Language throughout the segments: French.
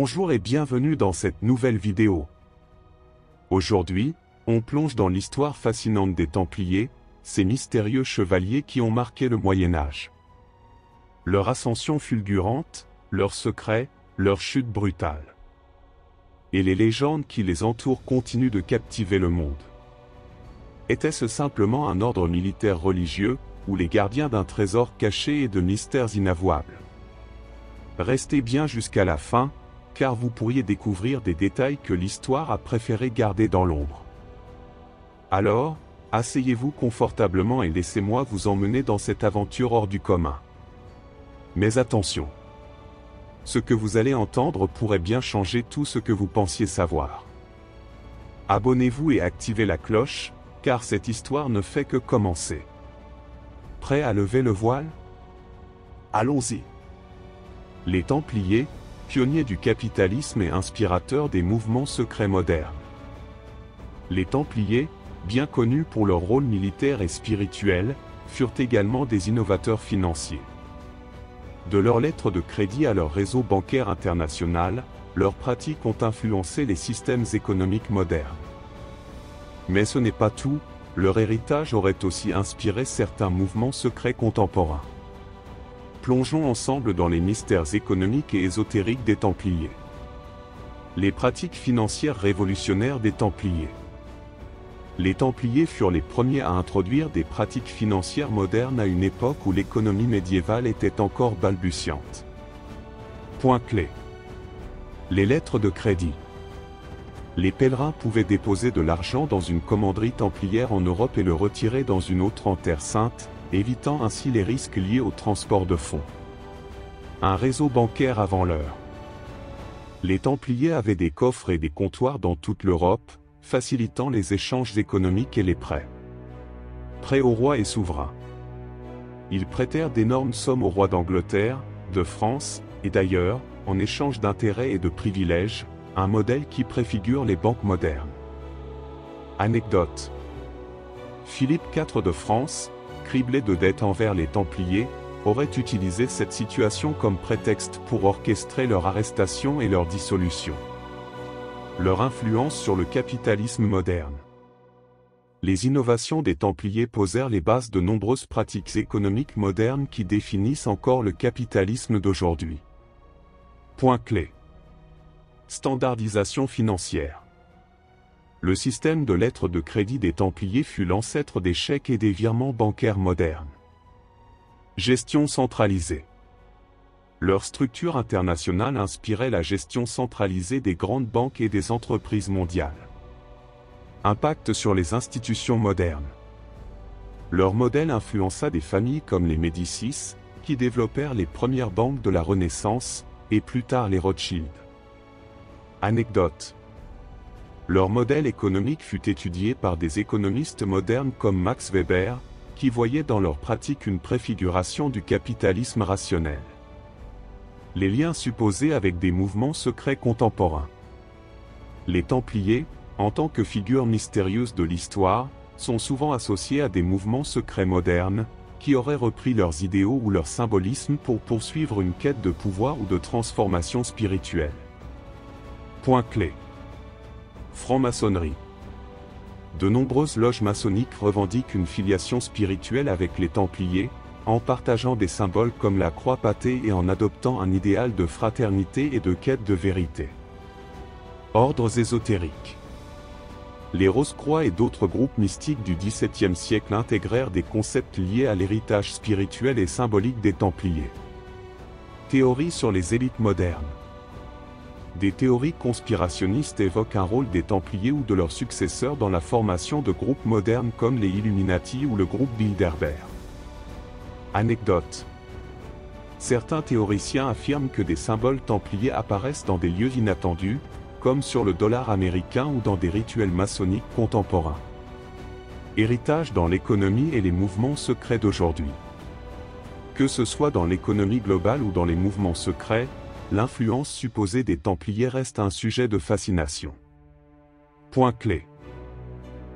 Bonjour et bienvenue dans cette nouvelle vidéo. Aujourd'hui, on plonge dans l'histoire fascinante des Templiers, ces mystérieux chevaliers qui ont marqué le Moyen-Âge. Leur ascension fulgurante, leurs secrets, leur chute brutale. Et les légendes qui les entourent continuent de captiver le monde. Était-ce simplement un ordre militaire religieux, ou les gardiens d'un trésor caché et de mystères inavouables? Restez bien jusqu'à la fin, car vous pourriez découvrir des détails que l'histoire a préféré garder dans l'ombre. Alors, asseyez-vous confortablement et laissez-moi vous emmener dans cette aventure hors du commun. Mais attention! Ce que vous allez entendre pourrait bien changer tout ce que vous pensiez savoir. Abonnez-vous et activez la cloche, car cette histoire ne fait que commencer. Prêt à lever le voile? Allons-y! Les Templiers, pionniers du capitalisme et inspirateurs des mouvements secrets modernes. Les Templiers, bien connus pour leur rôle militaire et spirituel, furent également des innovateurs financiers. De leurs lettres de crédit à leur réseau bancaire international, leurs pratiques ont influencé les systèmes économiques modernes. Mais ce n'est pas tout, leur héritage aurait aussi inspiré certains mouvements secrets contemporains. Plongeons ensemble dans les mystères économiques et ésotériques des Templiers. Les pratiques financières révolutionnaires des Templiers. Les Templiers furent les premiers à introduire des pratiques financières modernes à une époque où l'économie médiévale était encore balbutiante. Point clé. Les lettres de crédit. Les pèlerins pouvaient déposer de l'argent dans une commanderie templière en Europe et le retirer dans une autre en Terre Sainte, évitant ainsi les risques liés au transport de fonds. Un réseau bancaire avant l'heure. Les Templiers avaient des coffres et des comptoirs dans toute l'Europe, facilitant les échanges économiques et les prêts. Prêts aux rois et souverains. Ils prêtèrent d'énormes sommes aux rois d'Angleterre, de France, et d'ailleurs, en échange d'intérêts et de privilèges, un modèle qui préfigure les banques modernes. Anecdote. Philippe IV de France, criblé de dettes envers les Templiers, aurait utilisé cette situation comme prétexte pour orchestrer leur arrestation et leur dissolution. Leur influence sur le capitalisme moderne. Les innovations des Templiers posèrent les bases de nombreuses pratiques économiques modernes qui définissent encore le capitalisme d'aujourd'hui. Point clé. Standardisation financière. Le système de lettres de crédit des Templiers fut l'ancêtre des chèques et des virements bancaires modernes. Gestion centralisée. Leur structure internationale inspirait la gestion centralisée des grandes banques et des entreprises mondiales. Impact sur les institutions modernes. Leur modèle influença des familles comme les Médicis, qui développèrent les premières banques de la Renaissance, et plus tard les Rothschild. Anecdote. Leur modèle économique fut étudié par des économistes modernes comme Max Weber, qui voyaient dans leur pratique une préfiguration du capitalisme rationnel. Les liens supposés avec des mouvements secrets contemporains. Les Templiers, en tant que figures mystérieuses de l'histoire, sont souvent associés à des mouvements secrets modernes, qui auraient repris leurs idéaux ou leur symbolisme pour poursuivre une quête de pouvoir ou de transformation spirituelle. Point clé. Franc-maçonnerie. De nombreuses loges maçonniques revendiquent une filiation spirituelle avec les Templiers, en partageant des symboles comme la croix pattée et en adoptant un idéal de fraternité et de quête de vérité. Ordres ésotériques. Les Rose-Croix et d'autres groupes mystiques du XVIIe siècle intégrèrent des concepts liés à l'héritage spirituel et symbolique des Templiers. Théories sur les élites modernes. Des théories conspirationnistes évoquent un rôle des Templiers ou de leurs successeurs dans la formation de groupes modernes comme les Illuminati ou le groupe Bilderberg. Anecdote. Certains théoriciens affirment que des symboles templiers apparaissent dans des lieux inattendus, comme sur le dollar américain ou dans des rituels maçonniques contemporains. Héritage dans l'économie et les mouvements secrets d'aujourd'hui. Que ce soit dans l'économie globale ou dans les mouvements secrets, l'influence supposée des Templiers reste un sujet de fascination. Point clé.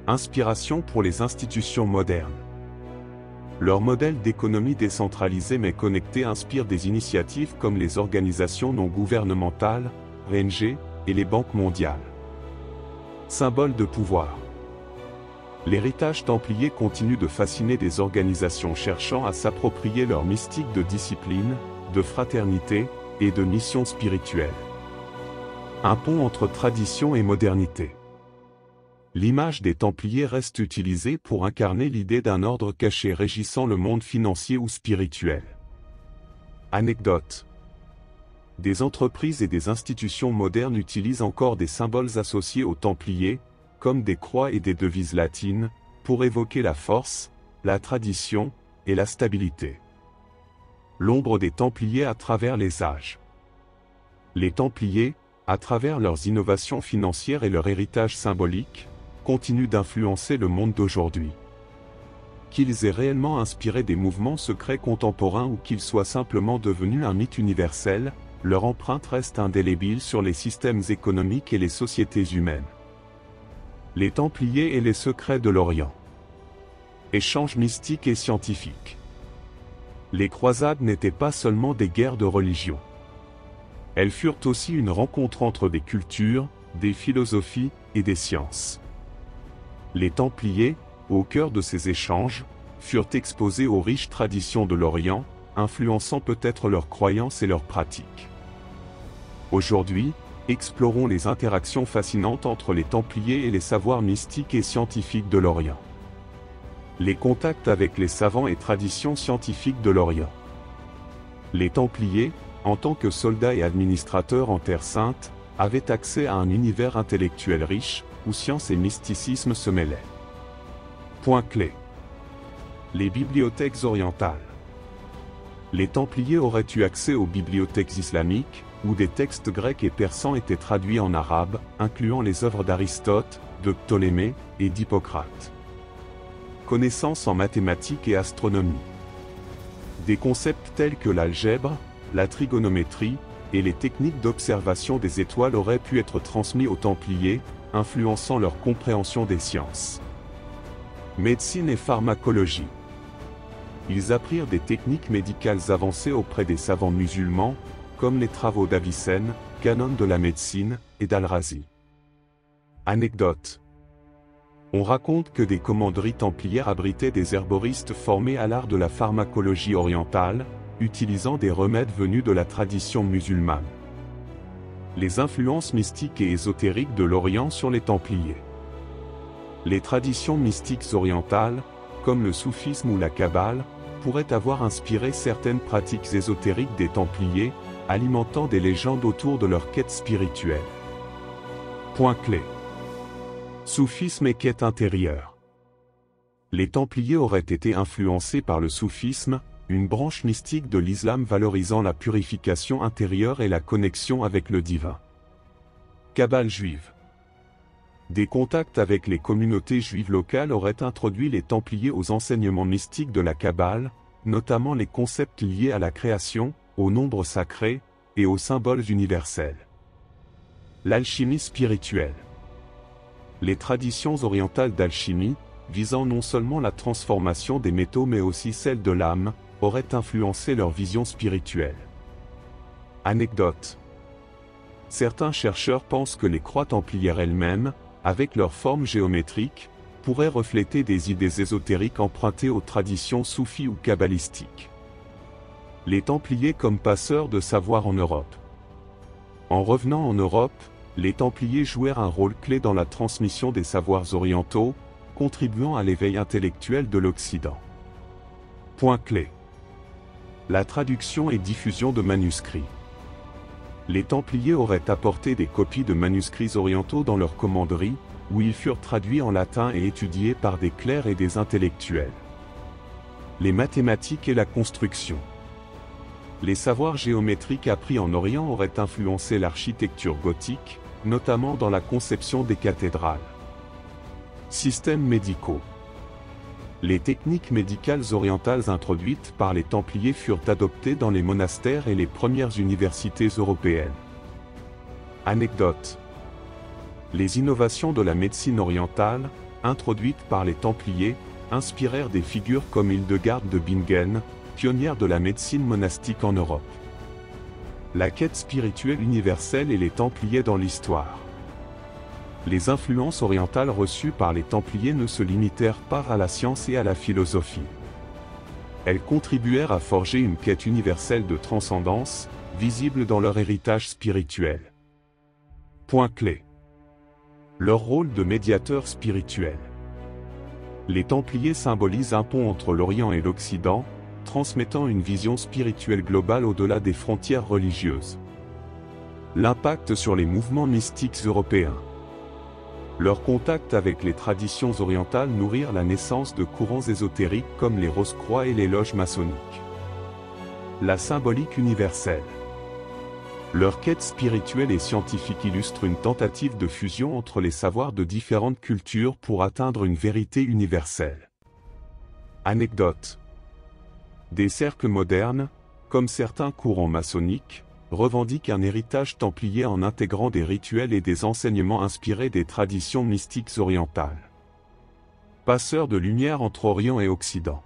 Inspiration pour les institutions modernes. Leur modèle d'économie décentralisée mais connectée inspire des initiatives comme les organisations non gouvernementales, ONG, et les banques mondiales. Symbole de pouvoir. L'héritage templier continue de fasciner des organisations cherchant à s'approprier leur mystique de discipline, de fraternité et de mission spirituelle. Un pont entre tradition et modernité. L'image des Templiers reste utilisée pour incarner l'idée d'un ordre caché régissant le monde financier ou spirituel. Anecdote. Des entreprises et des institutions modernes utilisent encore des symboles associés aux Templiers, comme des croix et des devises latines, pour évoquer la force, la tradition et la stabilité. L'ombre des Templiers à travers les âges. Les Templiers, à travers leurs innovations financières et leur héritage symbolique, continuent d'influencer le monde d'aujourd'hui. Qu'ils aient réellement inspiré des mouvements secrets contemporains ou qu'ils soient simplement devenus un mythe universel, leur empreinte reste indélébile sur les systèmes économiques et les sociétés humaines. Les Templiers et les secrets de l'Orient. Échanges mystiques et scientifiques. Les croisades n'étaient pas seulement des guerres de religion. Elles furent aussi une rencontre entre des cultures, des philosophies et des sciences. Les Templiers, au cœur de ces échanges, furent exposés aux riches traditions de l'Orient, influençant peut-être leurs croyances et leurs pratiques. Aujourd'hui, explorons les interactions fascinantes entre les Templiers et les savoirs mystiques et scientifiques de l'Orient. Les contacts avec les savants et traditions scientifiques de l'Orient. Les Templiers, en tant que soldats et administrateurs en Terre Sainte, avaient accès à un univers intellectuel riche, où science et mysticisme se mêlaient. Point clé. Les bibliothèques orientales. Les Templiers auraient eu accès aux bibliothèques islamiques, où des textes grecs et persans étaient traduits en arabe, incluant les œuvres d'Aristote, de Ptolémée et d'Hippocrate. Connaissances en mathématiques et astronomie. Des concepts tels que l'algèbre, la trigonométrie, et les techniques d'observation des étoiles auraient pu être transmis aux Templiers, influençant leur compréhension des sciences. Médecine et pharmacologie. Ils apprirent des techniques médicales avancées auprès des savants musulmans, comme les travaux d'Avicenne, canon de la médecine, et d'Al-Razi. Anecdote. On raconte que des commanderies templières abritaient des herboristes formés à l'art de la pharmacologie orientale, utilisant des remèdes venus de la tradition musulmane. Les influences mystiques et ésotériques de l'Orient sur les Templiers. Les traditions mystiques orientales, comme le soufisme ou la Kabbale, pourraient avoir inspiré certaines pratiques ésotériques des Templiers, alimentant des légendes autour de leur quête spirituelle. Point clé. Soufisme et quête intérieure. Les Templiers auraient été influencés par le soufisme, une branche mystique de l'islam valorisant la purification intérieure et la connexion avec le divin. Kabbale juive. Des contacts avec les communautés juives locales auraient introduit les Templiers aux enseignements mystiques de la Kabbale, notamment les concepts liés à la création, aux nombres sacrés, et aux symboles universels. L'alchimie spirituelle. Les traditions orientales d'alchimie, visant non seulement la transformation des métaux mais aussi celle de l'âme, auraient influencé leur vision spirituelle. Anecdote. Certains chercheurs pensent que les croix templières elles-mêmes, avec leur forme géométrique, pourraient refléter des idées ésotériques empruntées aux traditions soufis ou kabbalistiques. Les Templiers comme passeurs de savoir en Europe. En revenant en Europe, les Templiers jouèrent un rôle clé dans la transmission des savoirs orientaux, contribuant à l'éveil intellectuel de l'Occident. Point clé. La traduction et diffusion de manuscrits. Les Templiers auraient apporté des copies de manuscrits orientaux dans leurs commanderies, où ils furent traduits en latin et étudiés par des clercs et des intellectuels. Les mathématiques et la construction. Les savoirs géométriques appris en Orient auraient influencé l'architecture gothique, notamment dans la conception des cathédrales. Systèmes médicaux. Les techniques médicales orientales introduites par les Templiers furent adoptées dans les monastères et les premières universités européennes. Anecdote. Les innovations de la médecine orientale, introduites par les Templiers, inspirèrent des figures comme Hildegarde de Bingen, pionnière de la médecine monastique en Europe. la quête spirituelle universelle et les Templiers dans l'histoire. Les influences orientales reçues par les Templiers ne se limitèrent pas à la science et à la philosophie. Elles contribuèrent à forger une quête universelle de transcendance, visible dans leur héritage spirituel. Point clé. Leur rôle de médiateur spirituel. Les Templiers symbolisent un pont entre l'Orient et l'Occident, transmettant une vision spirituelle globale au-delà des frontières religieuses. L'impact sur les mouvements mystiques européens. Leur contact avec les traditions orientales nourrirent la naissance de courants ésotériques comme les Rose-Croix et les loges maçonniques. La symbolique universelle. Leur quête spirituelle et scientifique illustre une tentative de fusion entre les savoirs de différentes cultures pour atteindre une vérité universelle. Anecdote. Des cercles modernes, comme certains courants maçonniques, revendiquent un héritage templier en intégrant des rituels et des enseignements inspirés des traditions mystiques orientales. Passeurs de lumière entre Orient et Occident.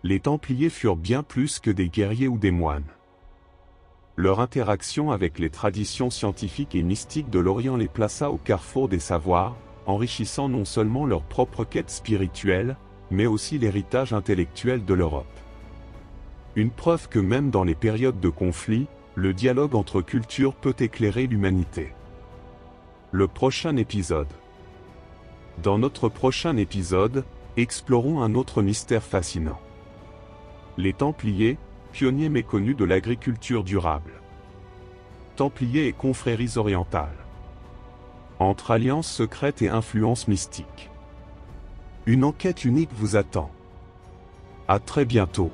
Les Templiers furent bien plus que des guerriers ou des moines. Leur interaction avec les traditions scientifiques et mystiques de l'Orient les plaça au carrefour des savoirs, enrichissant non seulement leur propre quête spirituelle, mais aussi l'héritage intellectuel de l'Europe. Une preuve que même dans les périodes de conflit, le dialogue entre cultures peut éclairer l'humanité. Le prochain épisode. Dans notre prochain épisode, explorons un autre mystère fascinant. Les Templiers, pionniers méconnus de l'agriculture durable. Templiers et confréries orientales. Entre alliances secrètes et influences mystiques. Une enquête unique vous attend. À très bientôt.